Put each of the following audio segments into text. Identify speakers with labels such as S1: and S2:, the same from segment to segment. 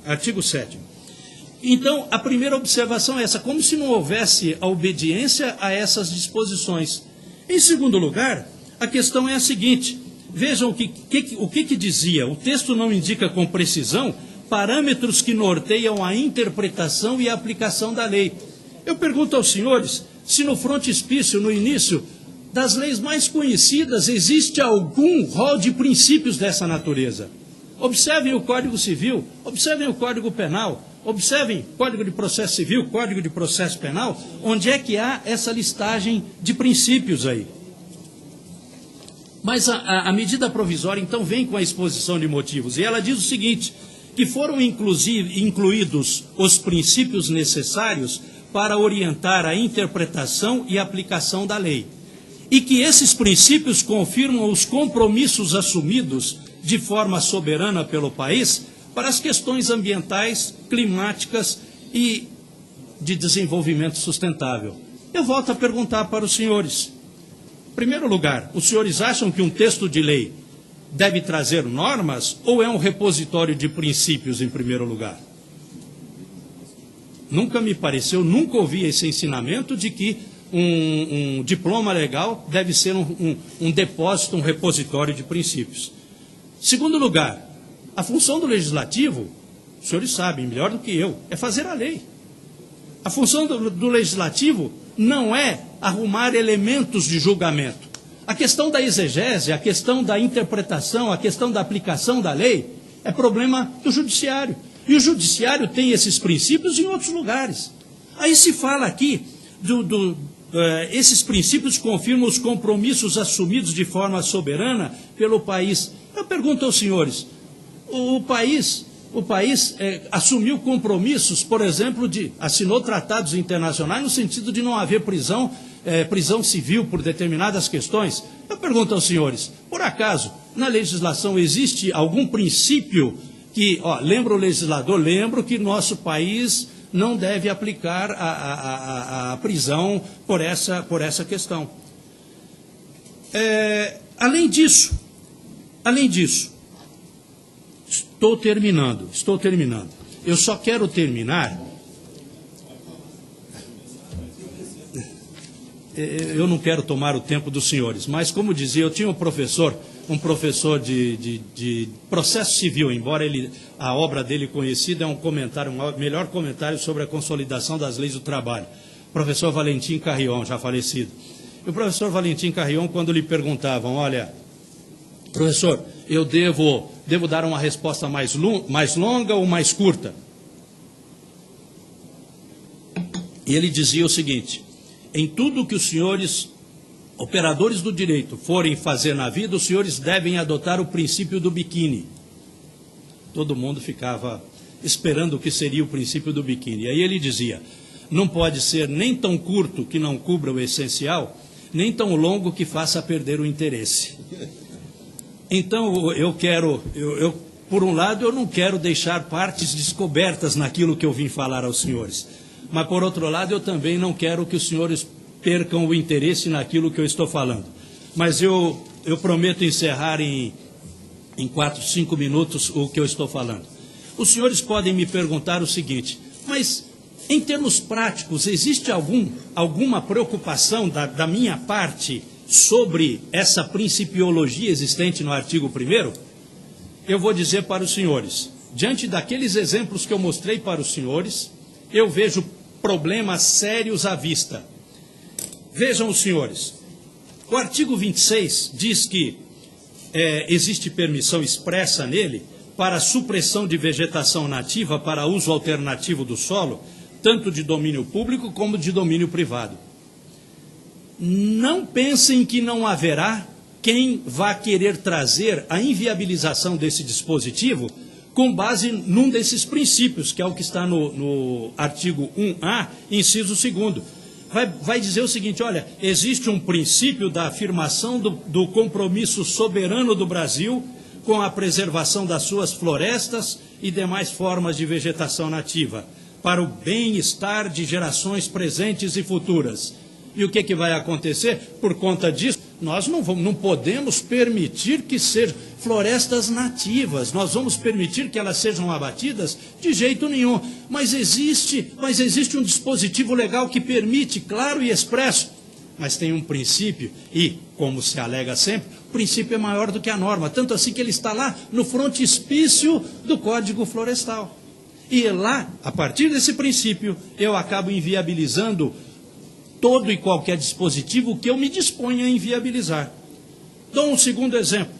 S1: Artigo 7º. Então, a primeira observação é essa, como se não houvesse a obediência a essas disposições. Em segundo lugar, a questão é a seguinte, vejam o que dizia, o texto não indica com precisão parâmetros que norteiam a interpretação e a aplicação da lei. Eu pergunto aos senhores, se no frontispício, no início das leis mais conhecidas, existe algum rol de princípios dessa natureza. Observem o Código Civil, observem o Código Penal, observem Código de Processo Civil, Código de Processo Penal, onde é que há essa listagem de princípios aí. Mas a medida provisória, então, vem com a exposição de motivos, e ela diz o seguinte, que foram incluídos os princípios necessários para orientar a interpretação e aplicação da lei, e que esses princípios confirmam os compromissos assumidos de forma soberana pelo país para as questões ambientais, climáticas e de desenvolvimento sustentável. Eu volto a perguntar para os senhores. Em primeiro lugar, os senhores acham que um texto de lei deve trazer normas ou é um repositório de princípios em primeiro lugar? Nunca me pareceu, nunca ouvi esse ensinamento de que um diploma legal deve ser um depósito, um repositório de princípios. Segundo lugar, a função do legislativo, os senhores sabem melhor do que eu, é fazer a lei. A função do legislativo não é arrumar elementos de julgamento. A questão da exegese, a questão da interpretação, a questão da aplicação da lei é problema do judiciário. E o judiciário tem esses princípios em outros lugares. Aí se fala aqui, esses princípios confirmam os compromissos assumidos de forma soberana pelo país. Eu pergunto aos senhores, o país assumiu compromissos, por exemplo, assinou tratados internacionais no sentido de não haver prisão civil por determinadas questões. Eu pergunto aos senhores, por acaso, na legislação existe algum princípio que, lembra o legislador, lembro que nosso país não deve aplicar a prisão por essa questão. Além disso, estou terminando. Eu só quero terminar. Eu não quero tomar o tempo dos senhores, mas como dizia, eu tinha um professor de processo civil, embora a obra dele conhecida é o melhor comentário sobre a consolidação das leis do trabalho. Professor Valentim Carrion, já falecido. E o professor Valentim Carrion, quando lhe perguntavam, olha, professor, eu devo dar uma resposta mais longa ou mais curta? E ele dizia o seguinte, em tudo que os senhores, operadores do direito, forem fazer na vida, os senhores devem adotar o princípio do biquíni. Todo mundo ficava esperando o que seria o princípio do biquíni. E aí ele dizia, não pode ser nem tão curto que não cubra o essencial, nem tão longo que faça perder o interesse. Então, por um lado, eu não quero deixar partes descobertas naquilo que eu vim falar aos senhores. Mas, por outro lado, eu também não quero que os senhores percam o interesse naquilo que eu estou falando. Mas eu prometo encerrar em 4, 5 minutos o que eu estou falando. Os senhores podem me perguntar o seguinte, mas, em termos práticos, existe alguma preocupação da minha parte sobre essa principiologia existente no artigo 1º? Eu vou dizer para os senhores, diante daqueles exemplos que eu mostrei para os senhores, eu vejo problemas sérios à vista. Vejam os senhores, o artigo 26 diz que existe permissão expressa nele para a supressão de vegetação nativa para uso alternativo do solo, tanto de domínio público como de domínio privado. Não pensem que não haverá quem vá querer trazer a inviabilização desse dispositivo com base num desses princípios, que é o que está no artigo 1A, inciso 2º. Vai dizer o seguinte, olha, existe um princípio da afirmação do compromisso soberano do Brasil com a preservação das suas florestas e demais formas de vegetação nativa, para o bem-estar de gerações presentes e futuras. E o que vai acontecer? Por conta disso, nós não podemos permitir que sejam florestas nativas, nós vamos permitir que elas sejam abatidas? De jeito nenhum. Mas existe um dispositivo legal que permite, claro e expresso, mas tem um princípio, e, como se alega sempre, o princípio é maior do que a norma, tanto assim que ele está lá no frontispício do Código Florestal. E lá, a partir desse princípio, eu acabo inviabilizando todo e qualquer dispositivo que eu me disponha a inviabilizar. Dou um segundo exemplo.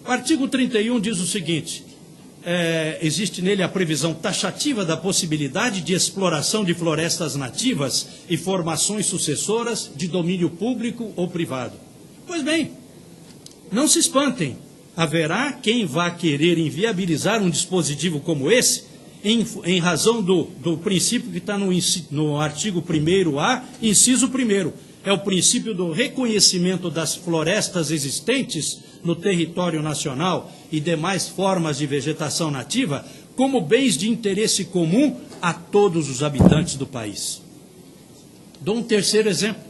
S1: O artigo 31 diz o seguinte, existe nele a previsão taxativa da possibilidade de exploração de florestas nativas e formações sucessoras de domínio público ou privado. Pois bem, não se espantem, haverá quem vá querer inviabilizar um dispositivo como esse, em razão do princípio que está no artigo 1º-A, inciso 1º. É o princípio do reconhecimento das florestas existentes no território nacional e demais formas de vegetação nativa como bens de interesse comum a todos os habitantes do país. Dou um terceiro exemplo.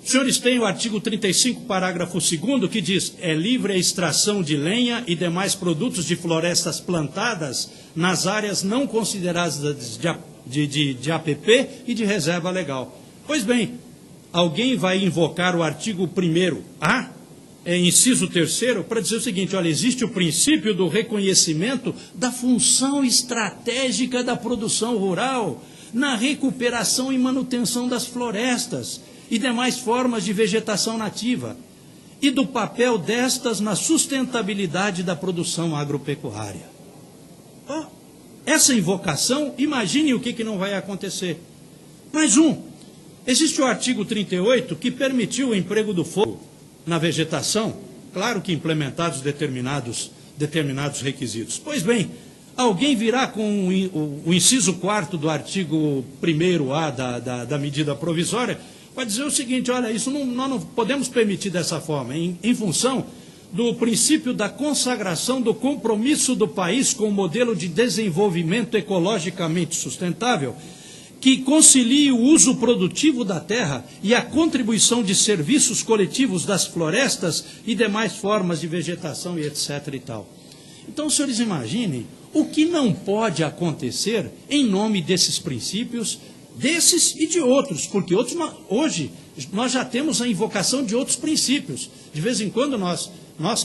S1: Os senhores têm o artigo 35, parágrafo 2º, que diz: é livre a extração de lenha e demais produtos de florestas plantadas nas áreas não consideradas de APP e de reserva legal. Pois bem, alguém vai invocar o artigo 1º-A, inciso 3º, para dizer o seguinte: olha, existe o princípio do reconhecimento da função estratégica da produção rural na recuperação e manutenção das florestas e demais formas de vegetação nativa, e do papel destas na sustentabilidade da produção agropecuária. Oh, essa invocação, imagine o que não vai acontecer. Mais existe o artigo 38 que permitiu o emprego do fogo na vegetação, claro que implementados determinados requisitos. Pois bem, alguém virá com o inciso 4º do artigo 1º-A da medida provisória, vai dizer o seguinte: olha, isso nós não podemos permitir dessa forma, em função do princípio da consagração do compromisso do país com o modelo de desenvolvimento ecologicamente sustentável, que concilie o uso produtivo da terra e a contribuição de serviços coletivos das florestas e demais formas de vegetação e etc. e tal. Então, os senhores imaginem o que não pode acontecer em nome desses princípios, desses e de outros, porque hoje nós já temos a invocação de outros princípios. De vez em quando nós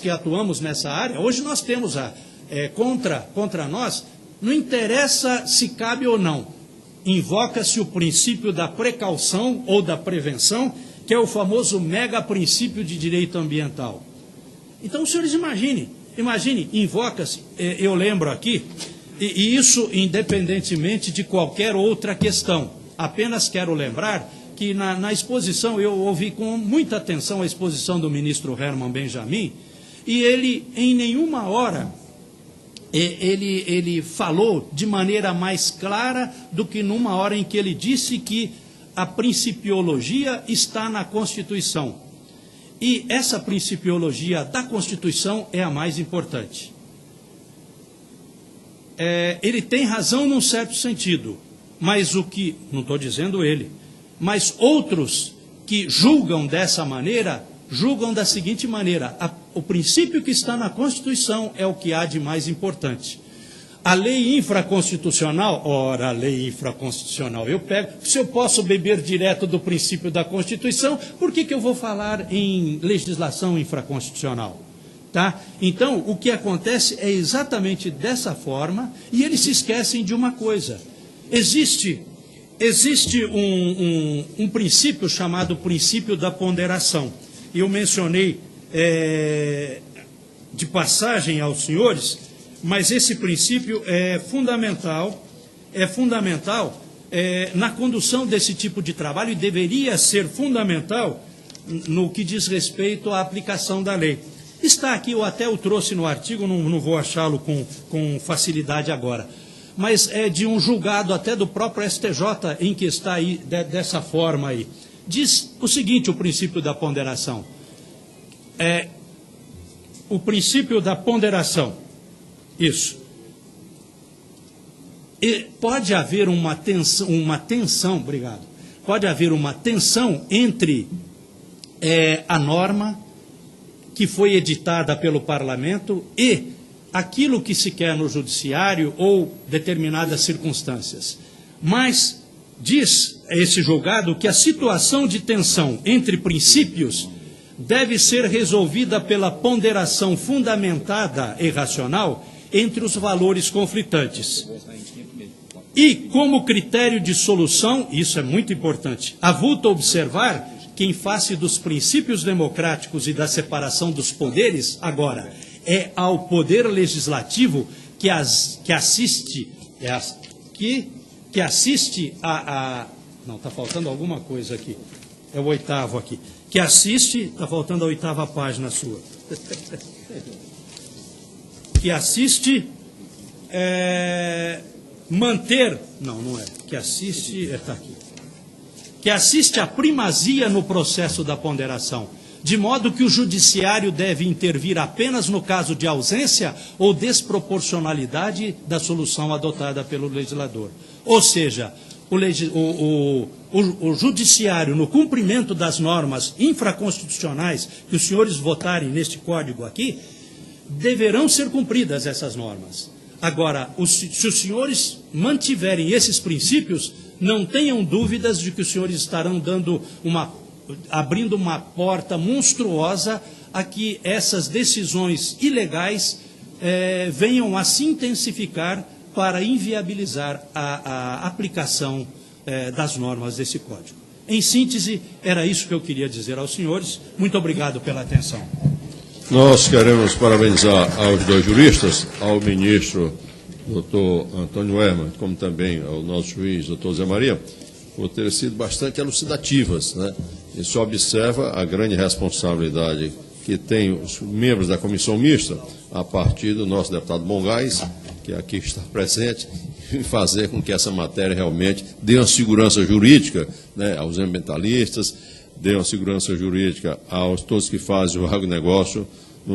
S1: que atuamos nessa área, hoje nós temos contra nós, não interessa se cabe ou não, invoca-se o princípio da precaução ou da prevenção, que é o famoso mega princípio de direito ambiental. Então, os senhores imagine, invoca-se, eu lembro aqui, e isso independentemente de qualquer outra questão. Apenas quero lembrar que na exposição, eu ouvi com muita atenção a exposição do ministro Herman Benjamin, e ele, em nenhuma hora, ele falou de maneira mais clara do que numa hora em que ele disse que a principiologia está na Constituição. E essa principiologia da Constituição é a mais importante. Ele tem razão num certo sentido, mas não estou dizendo ele, mas outros que julgam dessa maneira, julgam da seguinte maneira: o princípio que está na Constituição é o que há de mais importante. A lei infraconstitucional, ora, a lei infraconstitucional, se eu posso beber direto do princípio da Constituição, por que eu vou falar em legislação infraconstitucional? Tá? Então, o que acontece é exatamente dessa forma, e eles se esquecem de uma coisa. Existe um princípio chamado princípio da ponderação. Eu mencionei de passagem aos senhores, mas esse princípio é fundamental na condução desse tipo de trabalho e deveria ser fundamental no que diz respeito à aplicação da lei. Está aqui, eu até o trouxe no artigo, não vou achá-lo com facilidade agora, mas é de um julgado até do próprio STJ, em que está aí, dessa forma aí. Diz o seguinte, o princípio da ponderação. O princípio da ponderação, isso. E pode haver uma tensão, obrigado, pode haver uma tensão entre a norma que foi editada pelo parlamento e aquilo que se quer no judiciário ou determinadas circunstâncias. Mas diz esse julgado que a situação de tensão entre princípios deve ser resolvida pela ponderação fundamentada e racional entre os valores conflitantes. E, como critério de solução, isso é muito importante, avulta observar que, em face dos princípios democráticos e da separação dos poderes, agora, é ao poder legislativo que assiste a... Não, está faltando alguma coisa aqui. É o 8º aqui. Que assiste... Está faltando a 8ª página sua. Que assiste... manter... Não é. Que assiste... Está aqui. Que assiste à primazia no processo da ponderação, de modo que o judiciário deve intervir apenas no caso de ausência ou desproporcionalidade da solução adotada pelo legislador. Ou seja, o judiciário, no cumprimento das normas infraconstitucionais que os senhores votarem neste código aqui, deverão ser cumpridas essas normas. Agora, se os senhores mantiverem esses princípios, não tenham dúvidas de que os senhores estarão abrindo uma porta monstruosa a que essas decisões ilegais venham a se intensificar para inviabilizar a aplicação das normas desse Código. Em síntese, era isso que eu queria dizer aos senhores. Muito obrigado pela atenção.
S2: Nós queremos parabenizar aos dois juristas, ao ministro doutor Antônio Herman, como também ao nosso juiz, doutor Zé Maria, por terem sido bastante elucidativas, né? Isso observa a grande responsabilidade que tem os membros da comissão mista, a partir do nosso deputado Bongás, que aqui está presente, em fazer com que essa matéria realmente dê uma segurança jurídica, né, aos ambientalistas, dê uma segurança jurídica aos todos que fazem o agronegócio,